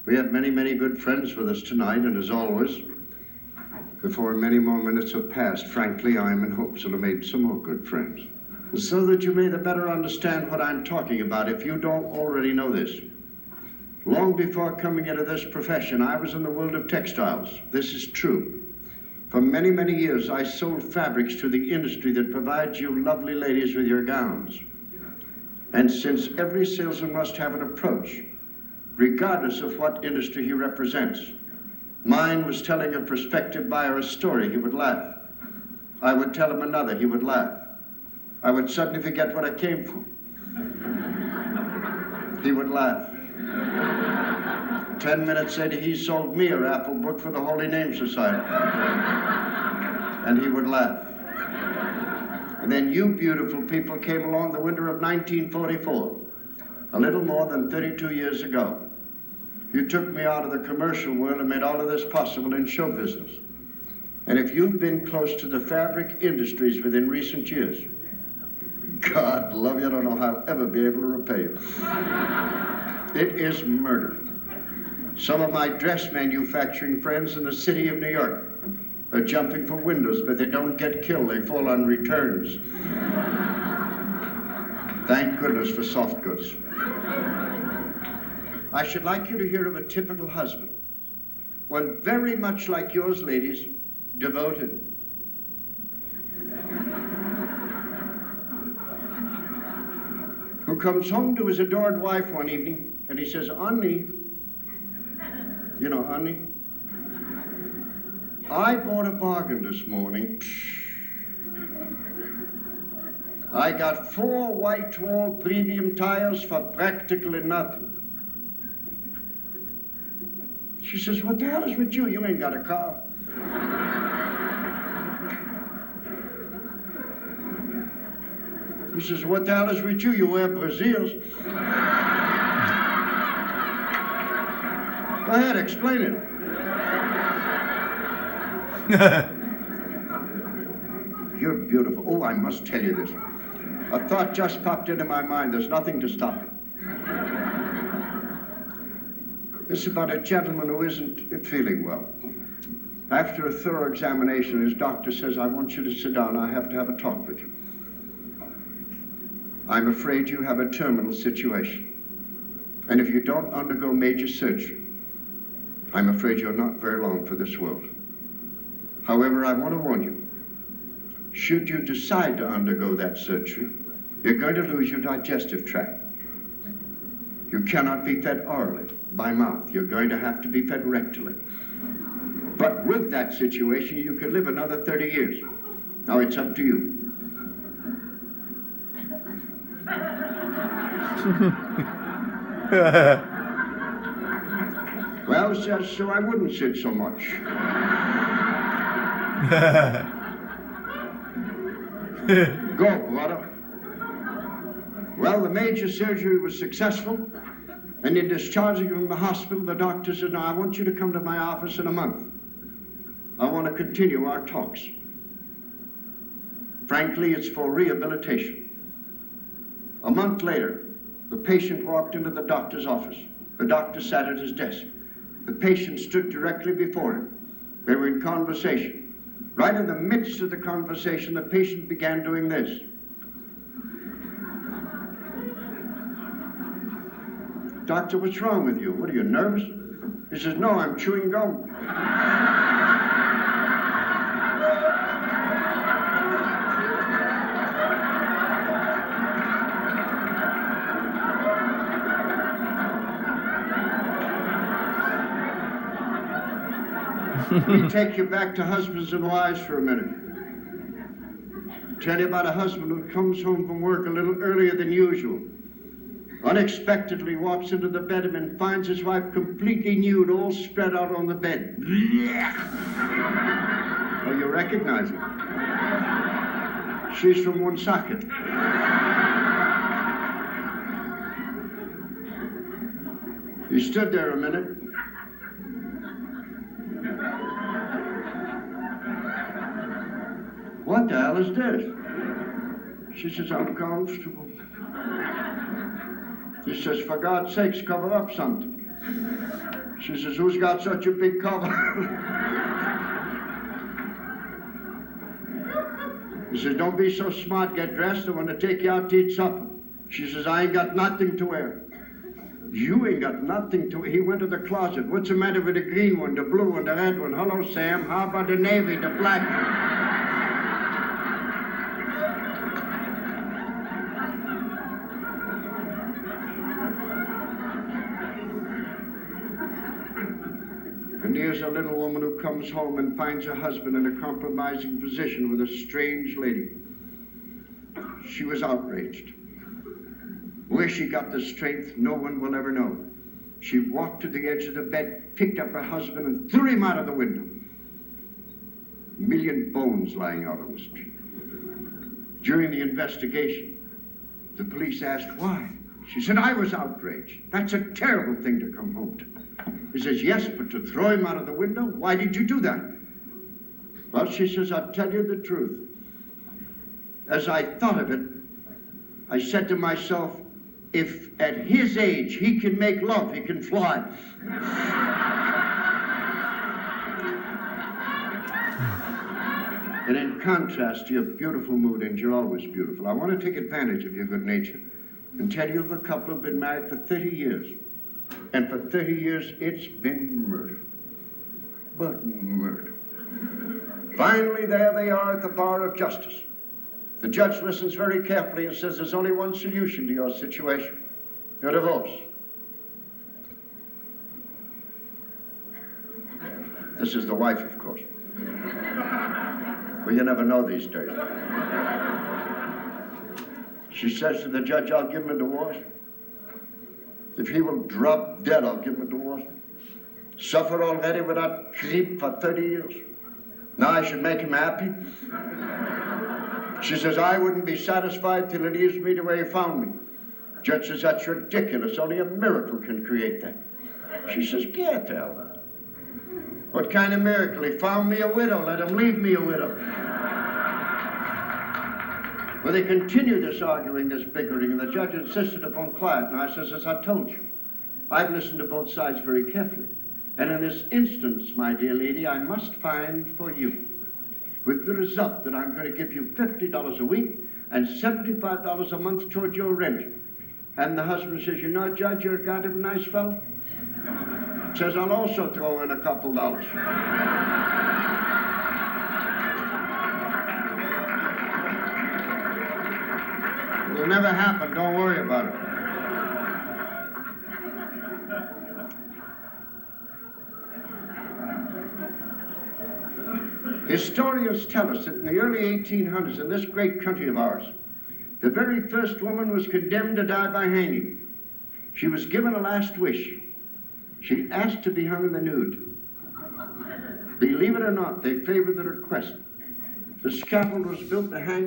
We have many, many good friends with us tonight, and as always, before many more minutes have passed, frankly, I am in hopes to have made some more good friends. So that you may the better understand what I'm talking about, if you don't already know this. Long before coming into this profession, I was in the world of textiles. This is true. For many, many years, I sold fabrics to the industry that provides you lovely ladies with your gowns. And since every salesman must have an approach, regardless of what industry he represents, mine was telling a prospective buyer a story, he would laugh. I would tell him another, he would laugh. I would suddenly forget what I came for. He would laugh. 10 minutes later, he sold me a raffle book for the Holy Name Society. And he would laugh. And then you beautiful people came along the winter of 1944, a little more than 32 years ago. You took me out of the commercial world and made all of this possible in show business. And if you've been close to the fabric industries within recent years, God love you, I don't know how I'll ever be able to repay you. It is murder. Some of my dress manufacturing friends in the city of New York are jumping for windows, but they don't get killed, they fall on returns. Thank goodness for soft goods. I should like you to hear of a typical husband, one very much like yours, ladies, devoted. Who comes home to his adored wife one evening, and he says, Annie, you know, Annie, I bought a bargain this morning. I got 4 white wall premium tires for practically nothing. She says, what the hell is with you? You ain't got a car. He says, what the hell is with you? You wear brassieres. Go ahead, explain it. You're beautiful. Oh, I must tell you this. A thought just popped into my mind. There's nothing to stop it. This is about a gentleman who isn't feeling well. After a thorough examination, his doctor says, I want you to sit down. I have to have a talk with you. I'm afraid you have a terminal situation. And if you don't undergo major surgery, I'm afraid you're not very long for this world. However, I want to warn you, should you decide to undergo that surgery, you're going to lose your digestive tract. You cannot be fed orally, by mouth. You're going to have to be fed rectally. But with that situation, you could live another 30 years. Now it's up to you. Well, so I wouldn't sit so much. Go, brother. Well, the major surgery was successful, and in discharging him from the hospital, the doctor said, now I want you to come to my office in a month. I want to continue our talks. Frankly, it's for rehabilitation. A month later, the patient walked into the doctor's office. The doctor sat at his desk. The patient stood directly before him. They were in conversation. Right in the midst of the conversation, the patient began doing this. Doctor, what's wrong with you? What, are you nervous? He says, no, I'm chewing gum. Let me take you back to husbands and wives for a minute. Tell you about a husband who comes home from work a little earlier than usual. Unexpectedly walks into the bedroom and finds his wife completely nude, all spread out on the bed. Oh, you recognize her. She's from Woonsocket. He stood there a minute. What the hell is this? She says, I'm comfortable. He says, for God's sakes, cover up something. She says, who's got such a big cover? He says, don't be so smart, get dressed. I want to take you out to eat supper. She says, I ain't got nothing to wear. You ain't got nothing to wear. He went to the closet. What's the matter with the green one, the blue one, the red one? Hello, Sam. How about the navy, the black one? And here's a little woman who comes home and finds her husband in a compromising position with a strange lady. She was outraged. Where she got the strength, no one will ever know. She walked to the edge of the bed, picked up her husband, and threw him out of the window. A million bones lying out on the street. During the investigation, the police asked why. She said, I was outraged. That's a terrible thing to come home to. He says, yes, but to throw him out of the window? Why did you do that? Well, she says, I'll tell you the truth. As I thought of it, I said to myself, if at his age he can make love, he can fly. And in contrast to your beautiful mood, and you're always beautiful, I want to take advantage of your good nature and tell you of a couple who've been married for 30 years. And for 30 years, it's been murder. But murder. Finally, there they are at the bar of justice. The judge listens very carefully and says there's only one solution to your situation. Your divorce. This is the wife, of course. Well, you never know these days. She says to the judge, I'll give him a divorce. If he will drop dead, I'll give him a divorce. Suffer already with that creep for 30 years. Now I should make him happy. She says, I wouldn't be satisfied till he leaves me the way he found me. Judge says, that's ridiculous. Only a miracle can create that. She says, get out. What kind of miracle? He found me a widow. Let him leave me a widow. Well, they continued this arguing, this bickering, and the judge insisted upon quiet. And I says, as I told you, I've listened to both sides very carefully. And in this instance, my dear lady, I must find for you, with the result that I'm going to give you $50 a week and $75 a month toward your rent. And the husband says, you know, Judge, you're a goddamn nice fellow. Says, I'll also throw in a couple dollars. It'll never happen. Don't worry about it. Historians tell us that in the early 1800s, in this great country of ours, the very first woman was condemned to die by hanging. She was given a last wish. She asked to be hung in the nude. Believe it or not, they favored the request. The scaffold was built to hang